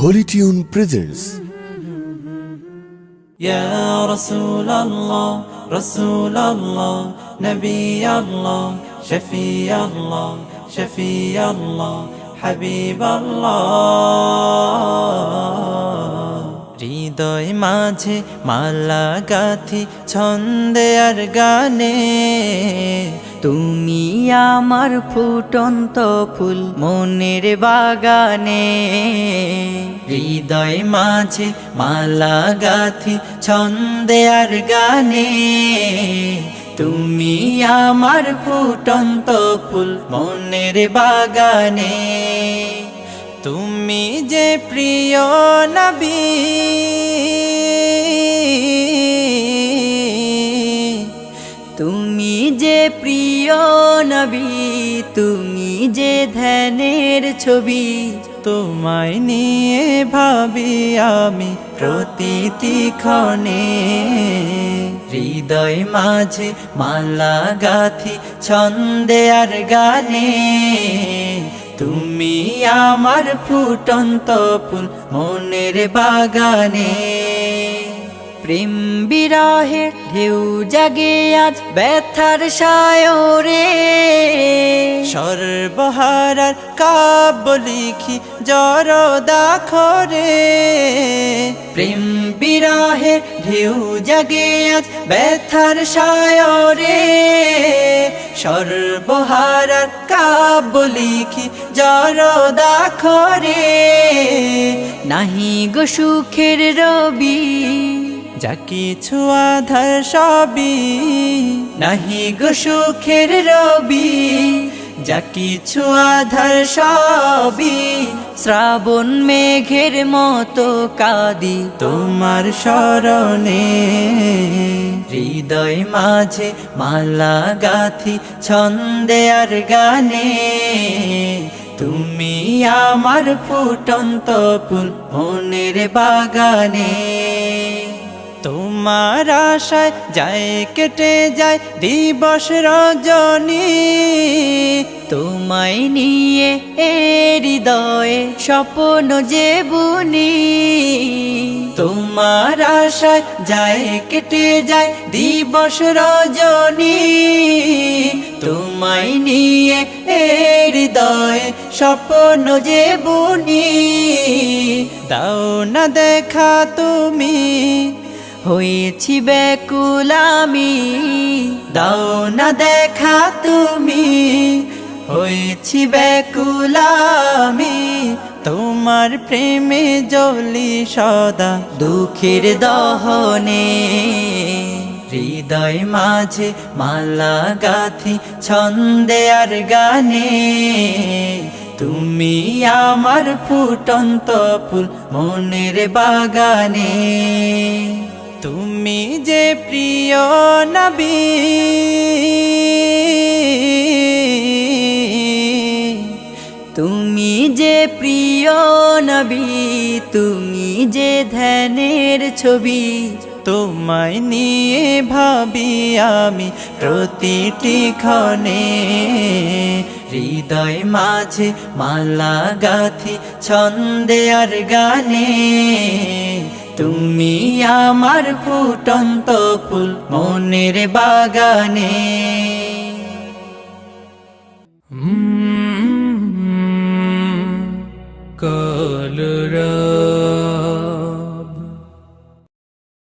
Holy Tune presents Ya Rasulallah, Rasulallah, Nabi Allah, Shafi Allah, Shafi Allah, Habib Allah. হৃদয় মাঝে মালা গাথি ছন্দে আর গানে, তুমি আমার ফুটন্ত ফুল মনের বাগানে। হৃদয় মাঝে মালা গাথি ছন্দে আর গানে, তুমি আমার ফুটন্ত ফুল মনের বাগানে। তুমি যে প্রিয় নবী, তুমি যে প্রিয় নবী, তুমি যে ধ্যানের ছবি। তোমায় নিয়ে ভাবি আমি প্রতিটি ক্ষণে। হৃদয় মাঝে মালা গাথি ছন্দে আর গানে, তুমি আমার ফুটন্ত ফুল মনের বাগানে। প্রেম বিরহে ঢেউ জাগে আজ ব্যথার সায়রে, সর্বহারার কাব্য লিখি জরদাখরে। প্রেম বিরহে ঢেউ জাগে আজ ব্যথার সায়রে, সর্বহারার কাব্য লিখি জরদাখরে। নাহি গো সুখের রবি, যা কিছু আধার সবই, নাহি গো সুখের রবি, যা কিছু আধার সবই। শ্রাবণ মেঘের মতো কাঁদি তোমার শরণে। হৃদয় মাঝে মালা গাথি ছন্দে আর গানে, তুমি আমার ফুটন্ত ফুল মনের বাগানে। তোমার আশায় যায় কেটে যায় দিবস রজনী, তোমায় নিয়ে এ হৃদয়ে স্বপ্ন যে বুনি। তোমার আশায় যায় কেটে যায় দিবস রজনী, তোমায় নিয়ে এ হৃদয়ে স্বপ্ন যে বুনি। দাও না দেখা তুমি, হয়েছি ব্যাকুল আমি। দাও না দেখা তুমি, হয়েছি ব্যাকুল আমি। তোমার প্রেমে জ্বলি সদা দুঃখের দহনে। হৃদয় মাঝে মালা গাথি ছন্দে আর গানে, তুমি আমার ফুটন্ত ফুল মনের বাগানে। তুমি যে প্রিয় নবী, তুমি যে প্রিয় নবী, তুমি যে ধ্যানের ছবি। তোমায় নিয়ে ভাবি আমি প্রতিটি ক্ষণে। হৃদয় মাঝে মালা গাথি ছন্দে আর গানে, তুমি আমার ফুটন্ত ফুল মনের বাগানে। কলরা